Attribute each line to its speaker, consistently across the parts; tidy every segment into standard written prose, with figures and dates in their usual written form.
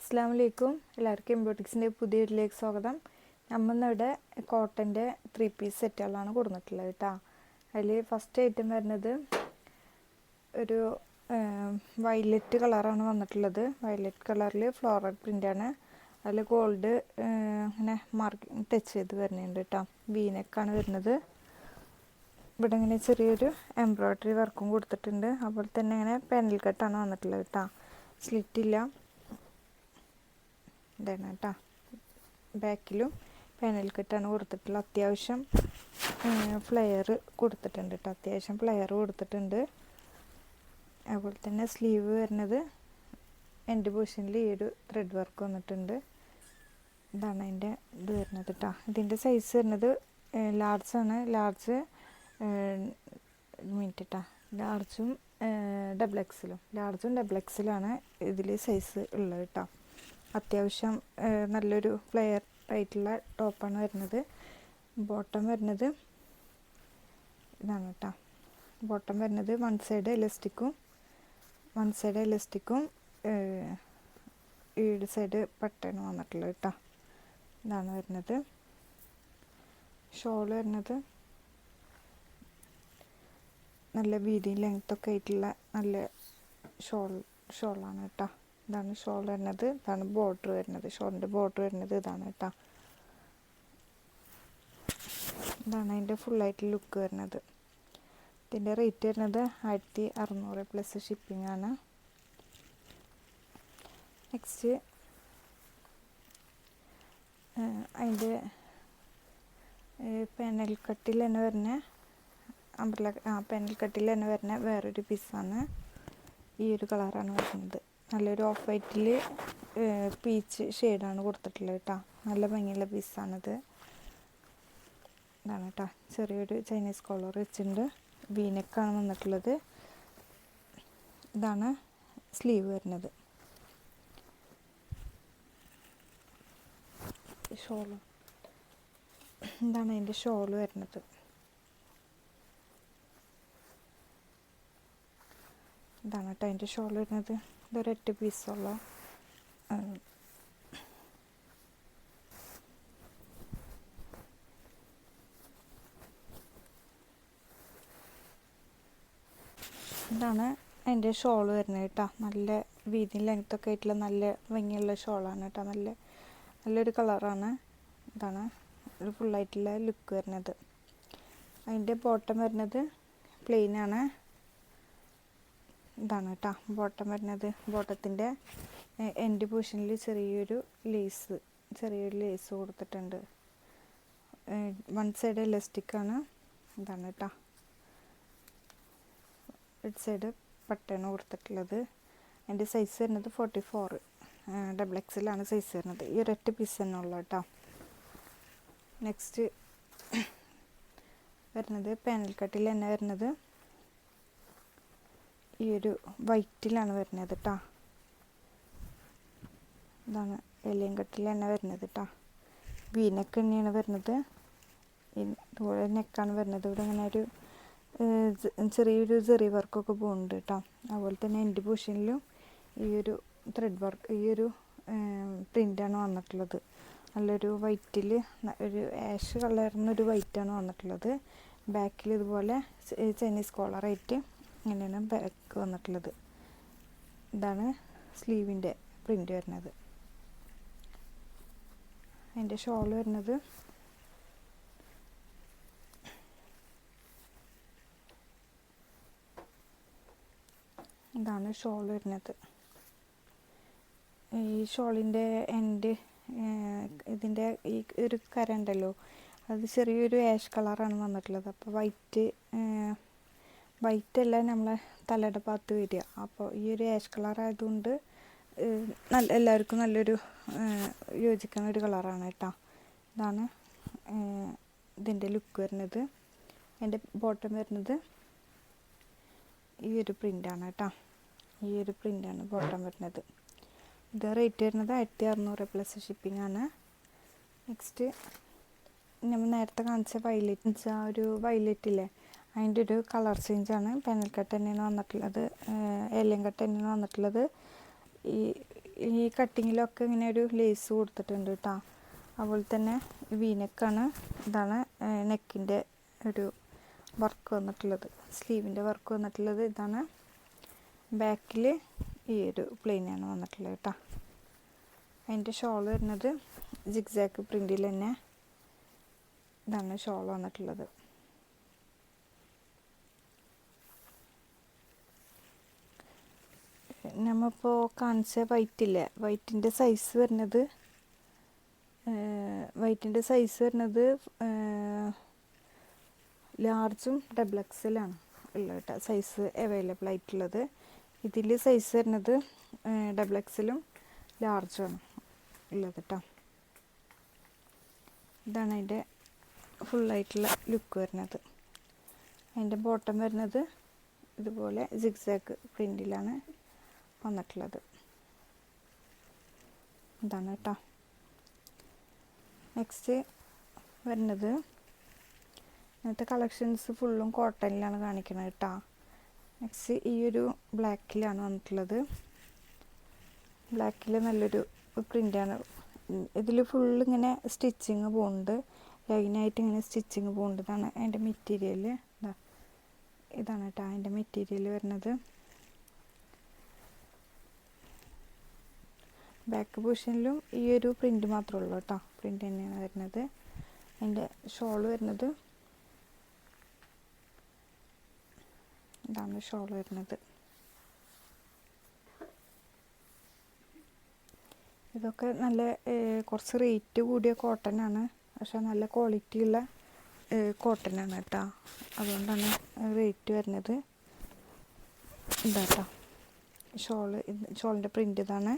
Speaker 1: അസ്സാം വലൈക്കും. എല്ലാവർക്കും എംബ്രോട്ടിക്സിൻ്റെ പുതിയ വീട്ടിലേക്ക് സ്വാഗതം. നമ്മളിവിടെ കോട്ടൻ്റെ 3 പീസ് സെറ്റുകളാണ് കൊടുത്തിട്ടുള്ളത് കേട്ടോ. അതിൽ ഫസ്റ്റ് ഐറ്റം വരുന്നത് ഒരു വയലറ്റ് കളറാണ് വന്നിട്ടുള്ളത്. വയലറ്റ് കളറിൽ ഫ്ലോറൽ പ്രിൻ്റാണ്. അതിൽ ഗോൾഡ് ഇങ്ങനെ ടച്ച് ചെയ്ത് വരുന്നുണ്ട് കേട്ടോ. വീനെക്കാണ് വരുന്നത്. ഇവിടെ ഇങ്ങനെ ചെറിയൊരു എംബ്രോയ്ഡറി വർക്കും കൊടുത്തിട്ടുണ്ട്. അതുപോലെ തന്നെ ഇങ്ങനെ പെനൽ കട്ടാണ് വന്നിട്ടുള്ളത് കേട്ടോ. സ്ലിറ്റില്ല. ഇതാണ് കേട്ടോ. ബാക്കിലും പാനൽ കട്ടാണ് കൊടുത്തിട്ടുള്ളത്. അത്യാവശ്യം ഫ്ലെയർ കൊടുത്തിട്ടുണ്ട് കേട്ടോ. അത്യാവശ്യം ഫ്ലെയർ കൊടുത്തിട്ടുണ്ട്. അതുപോലെ തന്നെ സ്ലീവ് വരുന്നത് എൻ്റെ പൊസിഷനിൽ ഈ ഒരു ത്രെഡ് വർക്ക് വന്നിട്ടുണ്ട്. ഇതാണ് അതിൻ്റെ ഇത് വരുന്നത് കേട്ടോ. ഇതിൻ്റെ സൈസ് വരുന്നത് ലാർജാണ്. ലാർജ് കേട്ടോ. ലാർജും ഡബിൾ എക്സിലാണ് ഇതിൽ സൈസ് ഉള്ളത് കേട്ടോ. അത്യാവശ്യം നല്ലൊരു ഫ്ലെയർ ആയിട്ടുള്ള ടോപ്പാണ് വരുന്നത്. ബോട്ടം വരുന്നത് ഇതാണ് കേട്ടോ. ബോട്ടം വരുന്നത് വൺ സൈഡ് എലാസ്റ്റിക്കും ഈ സൈഡ് പട്ടയാണ് വന്നിട്ടുള്ളത് കേട്ടോ. ഇതാണ് വരുന്നത്. ഷോൾ വരുന്നത് നല്ല വീതിയും ലെങ്ത്തൊക്കെ ആയിട്ടുള്ള നല്ല ഷോളാണ് കേട്ടോ. ഇതാണ് ഷോൾ വരുന്നത്. ഇതാണ് ബോർഡർ വരുന്നത്. ഷോളിൻ്റെ ബോർഡർ വരുന്നത് ഇതാണ് കേട്ടോ. ഇതാണ് അതിൻ്റെ ഫുള്ളായിട്ട് ലുക്ക് വരുന്നത്. ഇതിൻ്റെ റേറ്റ് വരുന്നത് 1600 പ്ലസ് ഷിപ്പിംഗ് ആണ്. നെക്സ്റ്റ് അതിൻ്റെ പാനൽ കട്ടിൽ തന്നെ വരുന്ന പാനൽ കട്ടിൽ തന്നെ വരുന്ന വേറൊരു പീസാണ്. ഈ ഒരു കളറാണ് വരുന്നത്. നല്ലൊരു ഓഫ് വൈറ്റിൽ പീച്ച് ഷെയ്ഡാണ് കൊടുത്തിട്ടുള്ളത് കേട്ടോ. നല്ല ഭംഗിയുള്ള പീസാണിത്. ഇതാണ് കേട്ടോ. ചെറിയൊരു ചൈനീസ് കോളർ വെച്ചിട്ടുണ്ട്. വീനെക്കാണ് വന്നിട്ടുള്ളത്. ഇതാണ് സ്ലീവ് വരുന്നത്. ഷോള് ഇതാണ് അതിൻ്റെ ഷോള് വരുന്നത്. ഇതാണ് കേട്ടോ അതിൻ്റെ ഷോൾ വരുന്നത്. ഇതൊരൊറ്റ പീസുള്ള ഇതാണ് അതിൻ്റെ ഷോൾ വരുന്നത് കേട്ടോ. നല്ല വീതി ലെങ്ത്തൊക്കെ ആയിട്ടുള്ള നല്ല ഭംഗിയുള്ള ഷോളാണ് കേട്ടോ. നല്ലൊരു കളറാണ്. ഇതാണ് ഒരു ഫുള്ളായിട്ടുള്ള ലുക്ക് വരുന്നത്. അതിൻ്റെ ബോട്ടം വരുന്നത് പ്ലെയിനാണ്. ഇതാണ് കേട്ടോ ബോട്ടം വരുന്നത്. ബോട്ടത്തിൻ്റെ എൻഡ് പൊസിഷനിൽ ചെറിയൊരു ലേസ് കൊടുത്തിട്ടുണ്ട്. വൺ സൈഡ് എലാസ്റ്റിക്കാണ്. ഇതാണ് കേട്ടോ. റൈറ്റ് സൈഡ് പട്ടയാണ് കൊടുത്തിട്ടുള്ളത്. എൻ്റെ സൈസ് വരുന്നത് 44 ഡബിൾ എക്സിലാണ് സൈസ് വരുന്നത്. ഈ ഒരൊറ്റ പീസ് തന്നെ ഉള്ളു കേട്ടോ. നെക്സ്റ്റ് വരുന്നത് പാനൽ കട്ടിൽ തന്നെ വരുന്നത് ഈ ഒരു വൈറ്റിലാണ് വരുന്നത് കേട്ടോ. ഇതാണ് എലിയൻ കട്ടിൽ തന്നെ വരുന്നത് കേട്ടോ. വീനെക്ക് തന്നെയാണ് വരുന്നത്. ഇതുപോലെ നെക്കാണ് വരുന്നത്. ഇവിടെ ഇങ്ങനെ ഒരു ചെറിയൊരു ചെറിയ വർക്കൊക്കെ പോകുന്നുണ്ട് കേട്ടോ. അതുപോലെ തന്നെ എൻ്റെ പൊസിഷനിലും ഈ ഒരു ത്രെഡ് വർക്ക് ഈ ഒരു പ്രിൻ്റാണ് വന്നിട്ടുള്ളത്. നല്ലൊരു വൈറ്റിൽ ഒരു ആഷ് കളറിനൊരു വൈറ്റാണ് വന്നിട്ടുള്ളത്. ബാക്കിൽ ഇതുപോലെ ചൈനീസ് കോളറായിട്ട് ഇങ്ങനെയാണ് ബാക്ക് വന്നിട്ടുള്ളത്. ഇതാണ് സ്ലീവിൻ്റെ പ്രിൻ്റ് വരുന്നത്. അതിൻ്റെ ഷോൾ വരുന്നത് ഇതാണ് ഷോൾ വരുന്നത്. ഈ ഷോളിൻ്റെ എൻഡ് ഇതിൻ്റെ ഈ ഒരു കര ഉണ്ടല്ലോ, അത് ചെറിയൊരു ആഷ് കളറാണ് വന്നിട്ടുള്ളത്. അപ്പോൾ വൈറ്റല്ല നമ്മളെ തലയുടെ ഭാഗത്ത് വരിക. അപ്പോൾ ഈ ഒരു ആഷ് കളർ ആയതുകൊണ്ട് എല്ലാവർക്കും നല്ലൊരു യോജിക്കുന്ന ഒരു കളറാണ് കേട്ടോ. ഇതാണ് ഇതിൻ്റെ ലുക്ക് വരുന്നത്. എൻ്റെ ബോട്ടം വരുന്നത് ഈ ഒരു പ്രിൻ്റാണ് കേട്ടോ. ഈ ഒരു പ്രിൻ്റാണ് ബോട്ടം വരുന്നത്. ഇത് റേറ്റ് വരുന്നത് 1600 പ്ലസ് ഷിപ്പിംഗ് ആണ്. നെക്സ്റ്റ് നമ്മൾ നേരത്തെ കാണിച്ച വയലറ്റില്ലേ, അതിൻ്റെ ഒരു കളർ ചേഞ്ചാണ്. പാനൽ കട്ട് തന്നെയാണ് വന്നിട്ടുള്ളത്. ഏലിയൻ കട്ട് തന്നെയാണ് വന്നിട്ടുള്ളത്. ഈ കട്ടിങ്ങിലൊക്കെ ഇങ്ങനെ ഒരു ലേസ് കൊടുത്തിട്ടുണ്ട് കേട്ടോ. അതുപോലെ തന്നെ വീനെക്കാണ്. ഇതാണ് നെക്കിൻ്റെ ഒരു വർക്ക് വന്നിട്ടുള്ളത്, സ്ലീവിൻ്റെ വർക്ക് വന്നിട്ടുള്ളത്. ഇതാണ് ബാക്കിൽ ഈ ഒരു പ്ലെയിനാണ് വന്നിട്ടുള്ളത് കേട്ടോ. അതിൻ്റെ ഷോൾ വരുന്നത് ജിഗ്സാക്ക് പ്രിൻറ്റിൽ തന്നെ. ഇതാണ് ഷോൾ വന്നിട്ടുള്ളത്. നമ്മളിപ്പോൾ കാണിച്ച വൈറ്റില്ലേ, വൈറ്റിൻ്റെ സൈസ് വരുന്നത് ലാർജും ഡബിൾ എക്സലാണ് ഉള്ളത് കേട്ടോ, സൈസ് അവൈലബിൾ ആയിട്ടുള്ളത്. ഇതിൽ സൈസ് വരുന്നത് ഡബിൾ എക്സലും ലാർജുമാണ് ഉള്ളത് കേട്ടോ. ഇതാണ് അതിൻ്റെ ഫുള്ളായിട്ടുള്ള ലുക്ക് വരുന്നത്. അതിൻ്റെ ബോട്ടം വരുന്നത് ഇതുപോലെ സിഗ്സാഗ് പ്രിൻറ്റിലാണ് വന്നിട്ടുള്ളത്. ഇതാണ് കേട്ടോ. നെക്സ്റ്റ് വരുന്നത് ഇന്നത്തെ കളക്ഷൻസ് ഫുള്ളും കോട്ടണിലാണ് കാണിക്കുന്നത് കേട്ടോ. നെക്സ്റ്റ് ഈ ഒരു ബ്ലാക്കിലാണ് വന്നിട്ടുള്ളത്. ബ്ലാക്കിൽ നല്ലൊരു പ്രിൻ്റാണ്. ഇതിൽ ഫുള്ളിങ്ങനെ സ്റ്റിച്ചിങ് പോകുന്നുണ്ട്, ലൈനായിട്ട് ഇങ്ങനെ സ്റ്റിച്ചിങ് പോകുന്നുണ്ട്. ഇതാണ് അതിൻ്റെ മെറ്റീരിയൽ. ഇതാണ് കേട്ടോ അതിൻ്റെ മെറ്റീരിയൽ വരുന്നത്. ബാക്ക് പൊസിഷനിലും ഈ ഒരു പ്രിൻ്റ് മാത്രമേ ഉള്ളൂ കേട്ടോ, പ്രിൻ്റ് തന്നെയാണ് വരുന്നത്. അതിൻ്റെ ഷോൾ വരുന്നത് ഇതാണ് ഷോൾ വരുന്നത്. ഇതൊക്കെ നല്ല കുറച്ച് റേറ്റ് കൂടിയ കോട്ടനാണ്, പക്ഷെ നല്ല ക്വാളിറ്റിയുള്ള കോട്ടനാണ് കേട്ടോ. അതുകൊണ്ടാണ് റേറ്റ് വരുന്നത്. ഇതാട്ടോ ഷോളിൻ്റെ പ്രിൻ്റ് ഇതാണ്.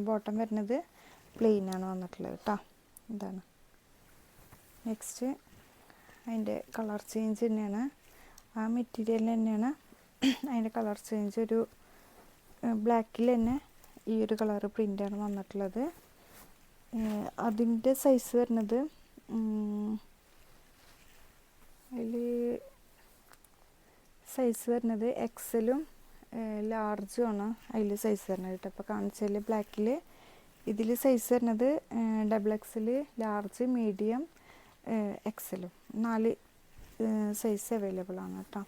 Speaker 1: ബോട്ടം വരുന്നത് പ്ലെയിനാണ് വന്നിട്ടുള്ളത് കേട്ടോ. ഇതാണ്. നെക്സ്റ്റ് അതിൻ്റെ കളർ ചേഞ്ച് തന്നെയാണ്, ആ മെറ്റീരിയൽ തന്നെയാണ് അതിൻ്റെ കളർ ചേഞ്ച്. ഒരു ബ്ലാക്കിൽ തന്നെ ഈ ഒരു കളർ പ്രിൻ്റാണ് വന്നിട്ടുള്ളത്. അതിൻ്റെ സൈസ് വരുന്നത് അതിൽ സൈസ് വരുന്നത് എക്സലും ലാർജും ആണ് അതിൽ സൈസ് വരുന്നത് കേട്ടോ. അപ്പോൾ കാണിച്ചതിൽ ബ്ലാക്കിൽ ഇതിൽ സൈസ് വരുന്നത് ഡബിൾ എക്സൽ, ലാർജ്, മീഡിയം, എക്സലും 4 സൈസ് അവൈലബിൾ ആണ് കേട്ടോ.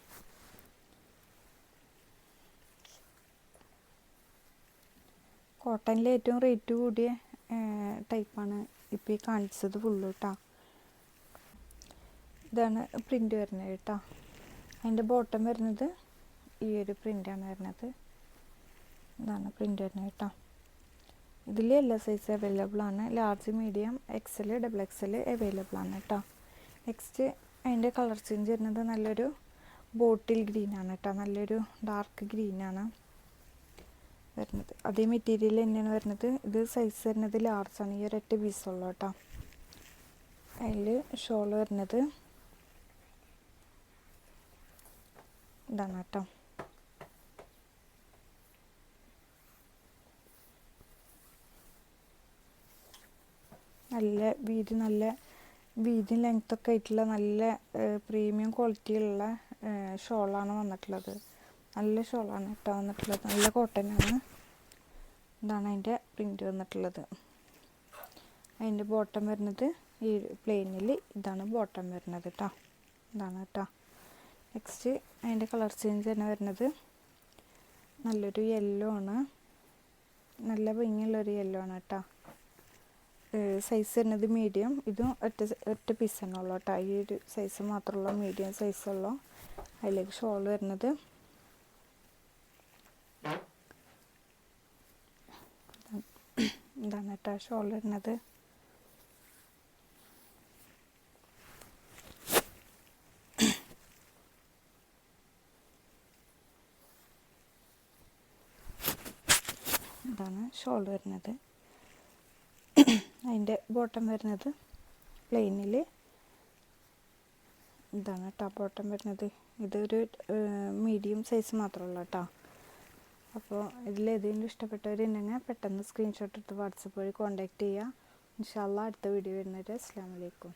Speaker 1: കോട്ടണിൽ ഏറ്റവും റേറ്റ് കൂടിയ ടൈപ്പാണ് ഇപ്പോൾ ഈ കാണിച്ചത് ഫുള്ള് കേട്ടോ. ഇതാണ് പ്രിൻ്റ് വരുന്നത് കേട്ടോ. അതിൻ്റെ ബോട്ടം വരുന്നത് ഈ ഒരു പ്രിൻ്റാണ് വരുന്നത്. ഇതാണ് പ്രിൻ്റ് വരുന്നത് കേട്ടോ. ഇതിൽ എല്ലാ സൈസ് അവൈലബിൾ ആണ്, large, medium, XL, double XL available ആണ് കേട്ടോ. നെക്സ്റ്റ് അതിൻ്റെ കളർ ചേഞ്ച് വരുന്നത് നല്ലൊരു ബോട്ടിൽ ഗ്രീനാണ് കേട്ടോ, നല്ലൊരു ഡാർക്ക് ഗ്രീനാണ് വരുന്നത്. അതേ മെറ്റീരിയൽ തന്നെയാണ് വരുന്നത്. ഇത് സൈസ് വരുന്നത് ലാർജാണ്, ഈ ഒരൊറ്റ പീസുള്ളൂ കേട്ടോ. അതിൽ ഷോൾ വരുന്നത് ഇതാണ് കേട്ടോ. നല്ല വീതി ലെങ്ത്തൊക്കെ ആയിട്ടുള്ള നല്ല പ്രീമിയം ക്വാളിറ്റിയുള്ള ഷോളാണ് വന്നിട്ടുള്ളത്. നല്ല ഷോളാണ് കേട്ടോ വന്നിട്ടുള്ളത്, നല്ല കോട്ടനാണ്. ഇതാണ് അതിൻ്റെ പ്രിൻ്റ് വന്നിട്ടുള്ളത്. അതിൻ്റെ ബോട്ടം വരുന്നത് ഈ പ്ലെയിനിൽ ഇതാണ് ബോട്ടം വരുന്നത് കേട്ടോ. ഇതാണ് കേട്ടോ. നെക്സ്റ്റ് അതിൻ്റെ കളർ ചേഞ്ച് തന്നെ വരുന്നത് നല്ലൊരു യെല്ലോ ആണ്, നല്ല ഭംഗിയുള്ളൊരു യെല്ലോ ആണ് കേട്ടോ. സൈസ് വരുന്നത് മീഡിയം. ഇതും ഒറ്റ പീസ് തന്നെ ഉള്ളൂ കേട്ടോ, ഈ ഒരു സൈസ് മാത്രമുള്ള മീഡിയം സൈസുള്ളൂ. അതിലേക്ക് ഷോൾ വരുന്നത് ഇതാണ് കേട്ടോ ഷോൾ വരുന്നത്. ഇതാണ് ഷോൾ വരുന്നത്. അതിൻ്റെ ബോട്ടം വരുന്നത് പ്ലെയിനിൽ ഇതാണ് കേട്ടോ ബോട്ടം വരുന്നത്. ഇതൊരു മീഡിയം സൈസ് മാത്രമുള്ള കേട്ടോ. അപ്പോൾ ഇതിലേതെങ്കിലും ഇഷ്ടപ്പെട്ടവരുണ്ടെങ്കിൽ പെട്ടെന്ന് സ്ക്രീൻഷോട്ട് എടുത്ത് വാട്സപ്പ് വഴി കോൺടാക്റ്റ് ചെയ്യുക. ഇൻഷാ അല്ലാഹ് അടുത്ത വീഡിയോ വരുന്നത്. അസ്സലാമു അലൈക്കും.